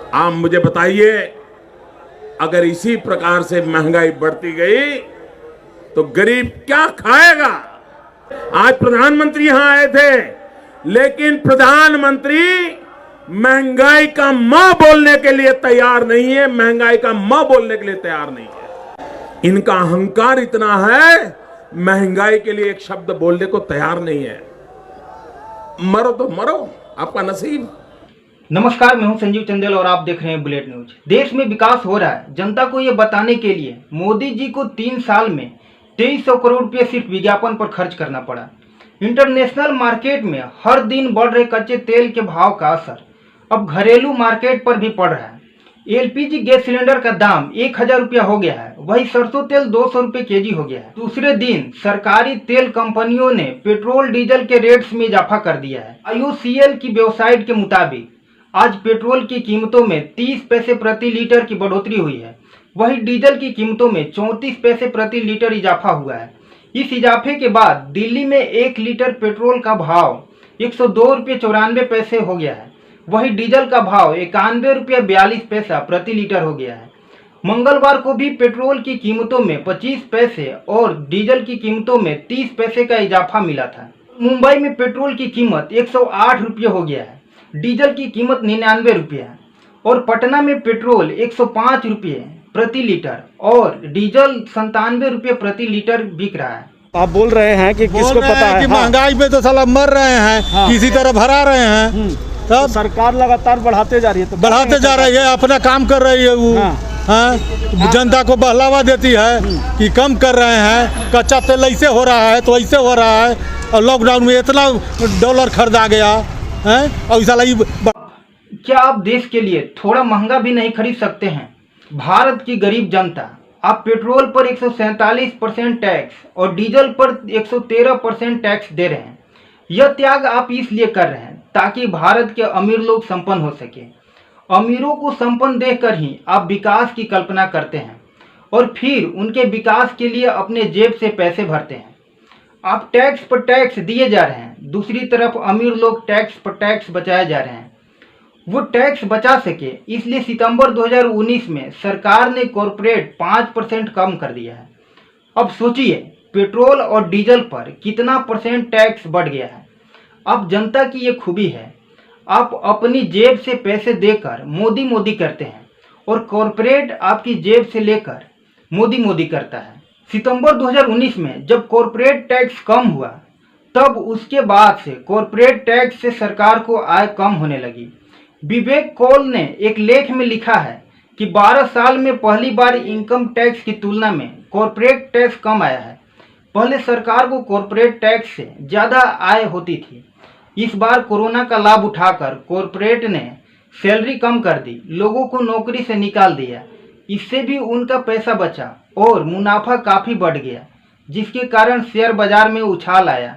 आप मुझे बताइए, अगर इसी प्रकार से महंगाई बढ़ती गई तो गरीब क्या खाएगा? आज प्रधानमंत्री यहां आए थे, लेकिन प्रधानमंत्री महंगाई का म बोलने के लिए तैयार नहीं है, महंगाई का म बोलने के लिए तैयार नहीं है। इनका अहंकार इतना है, महंगाई के लिए एक शब्द बोलने को तैयार नहीं है। मरो तो मरो, आपका नसीब। नमस्कार, मैं हूं संजीव चंदेल और आप देख रहे हैं बुलेट न्यूज। देश में विकास हो रहा है, जनता को ये बताने के लिए मोदी जी को 3 साल में 2300 करोड़ रुपए सिर्फ विज्ञापन पर खर्च करना पड़ा। इंटरनेशनल मार्केट में हर दिन बढ़ रहे कच्चे तेल के भाव का असर अब घरेलू मार्केट पर भी पड़ रहा है। एलपीजी गैस सिलेंडर का दाम 1000 रुपया हो गया है, वही सरसों तेल 200 रुपये केजी हो गया है। दूसरे दिन सरकारी तेल कंपनियों ने पेट्रोल डीजल के रेट्स में इजाफा कर दिया है। IOCL की वेबसाइट के मुताबिक आज पेट्रोल की कीमतों में 30 पैसे प्रति लीटर की बढ़ोतरी हुई है, वहीं डीजल की कीमतों में 34 पैसे प्रति लीटर इजाफा हुआ है। इस इजाफे के बाद दिल्ली में 1 लीटर पेट्रोल का भाव 102 रुपये 94 पैसे हो गया है, वहीं डीजल का भाव 91 रुपये 42 पैसा प्रति लीटर हो गया है। मंगलवार को भी पेट्रोल की कीमतों में 25 पैसे और डीजल की कीमतों में 30 पैसे का इजाफा मिला था। मुंबई में पेट्रोल की कीमत 108 रुपये हो गया है, डीजल की कीमत 99 रुपये है और पटना में पेट्रोल 105 रुपये प्रति लीटर और डीजल 97 रुपये प्रति लीटर बिक रहा है। आप बोल रहे हैं कि किसको पता है कि हाँ। महंगाई में तो साला मर रहे हैं हाँ। किसी तरह भरा रहे हैं तो सरकार लगातार बढ़ाते जा रही है, तो बढ़ाते जा रही है, अपना काम कर रही है वो हाँ। जनता को बहलावा देती है कि कम कर रहे हैं, कच्चा तेल ऐसे हो रहा है तो ऐसे हो रहा है, और लॉकडाउन में इतना डॉलर खरीदा गया है और साला क्या आप देश के लिए थोड़ा महंगा भी नहीं खरीद सकते हैं? भारत की गरीब जनता, आप पेट्रोल पर 147% टैक्स और डीजल पर 113% टैक्स दे रहे हैं। यह त्याग आप इसलिए कर रहे हैं ताकि भारत के अमीर लोग संपन्न हो सके। अमीरों को संपन्न देखकर ही आप विकास की कल्पना करते हैं और फिर उनके विकास के लिए अपने जेब से पैसे भरते हैं। आप टैक्स पर टैक्स दिए जा रहे हैं, दूसरी तरफ अमीर लोग टैक्स पर टैक्स बचाए जा रहे हैं। वो टैक्स बचा सके इसलिए सितंबर 2019 में सरकार ने कॉरपोरेट 5% कम कर दिया है। अब सोचिए पेट्रोल और डीजल पर कितना % टैक्स बढ़ गया है। अब जनता की ये खूबी है, आप अपनी जेब से पैसे देकर मोदी मोदी करते हैं और कॉरपोरेट आपकी जेब से लेकर मोदी मोदी करता है। सितंबर 2019 में जब कॉरपोरेट टैक्स कम हुआ, तब उसके बाद से कॉरपोरेट टैक्स से सरकार को आय कम होने लगी। विवेक कौल ने एक लेख में लिखा है कि 12 साल में पहली बार इनकम टैक्स की तुलना में कॉरपोरेट टैक्स कम आया है। पहले सरकार को कॉरपोरेट टैक्स से ज़्यादा आय होती थी। इस बार कोरोना का लाभ उठाकर कॉरपोरेट ने सैलरी कम कर दी, लोगों को नौकरी से निकाल दिया। इससे भी उनका पैसा बचा और मुनाफा काफ़ी बढ़ गया, जिसके कारण शेयर बाजार में उछाल आया,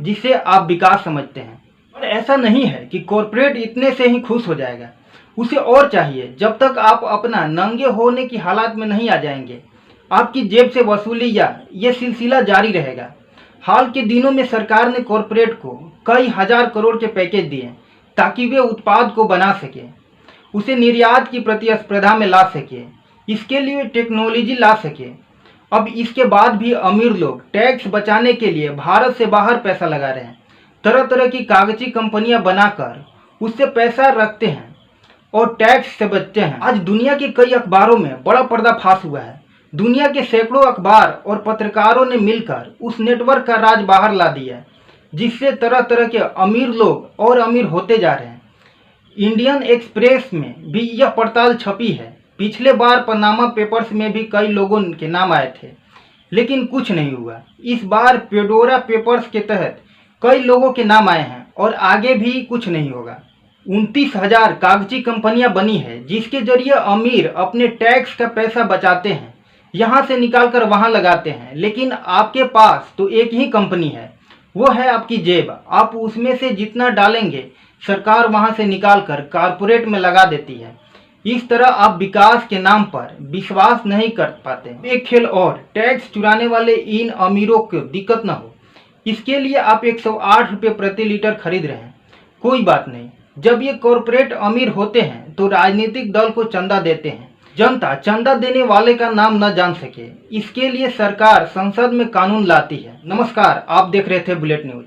जिसे आप विकास समझते हैं। और ऐसा नहीं है कि कॉरपोरेट इतने से ही खुश हो जाएगा, उसे और चाहिए। जब तक आप अपना नंगे होने की हालत में नहीं आ जाएंगे, आपकी जेब से वसूली या ये सिलसिला जारी रहेगा। हाल के दिनों में सरकार ने कॉरपोरेट को कई हजार करोड़ के पैकेज दिए ताकि वे उत्पाद को बना सके, उसे निर्यात की प्रतिस्पर्धा में ला सके, इसके लिए टेक्नोलॉजी ला सके। अब इसके बाद भी अमीर लोग टैक्स बचाने के लिए भारत से बाहर पैसा लगा रहे हैं, तरह तरह की कागजी कंपनियां बनाकर उससे पैसा रखते हैं और टैक्स से बचते हैं। आज दुनिया के कई अखबारों में बड़ा पर्दाफाश हुआ है। दुनिया के सैकड़ों अखबार और पत्रकारों ने मिलकर उस नेटवर्क का राज बाहर ला दिया, जिससे तरह तरह के अमीर लोग और अमीर होते जा रहे हैं। इंडियन एक्सप्रेस में भी यह पड़ताल छपी है। पिछले बार पनामा पेपर्स में भी कई लोगों के नाम आए थे, लेकिन कुछ नहीं हुआ। इस बार पेडोरा पेपर्स के तहत कई लोगों के नाम आए हैं और आगे भी कुछ नहीं होगा। 29,000 कागजी कंपनियां बनी है, जिसके जरिए अमीर अपने टैक्स का पैसा बचाते हैं, यहाँ से निकालकर वहाँ लगाते हैं। लेकिन आपके पास तो एक ही कंपनी है, वो है आपकी जेब। आप उसमें से जितना डालेंगे सरकार वहाँ से निकालकर कारपोरेट में लगा देती है। इस तरह आप विकास के नाम पर विश्वास नहीं कर पाते। एक खेल और, टैक्स चुराने वाले इन अमीरों को दिक्कत न हो, इसके लिए आप 108 रुपये प्रति लीटर खरीद रहे हैं। कोई बात नहीं, जब ये कॉरपोरेट अमीर होते हैं तो राजनीतिक दल को चंदा देते हैं। जनता चंदा देने वाले का नाम न जान सके, इसके लिए सरकार संसद में कानून लाती है। नमस्कार, आप देख रहे थे बुलेट न्यूज।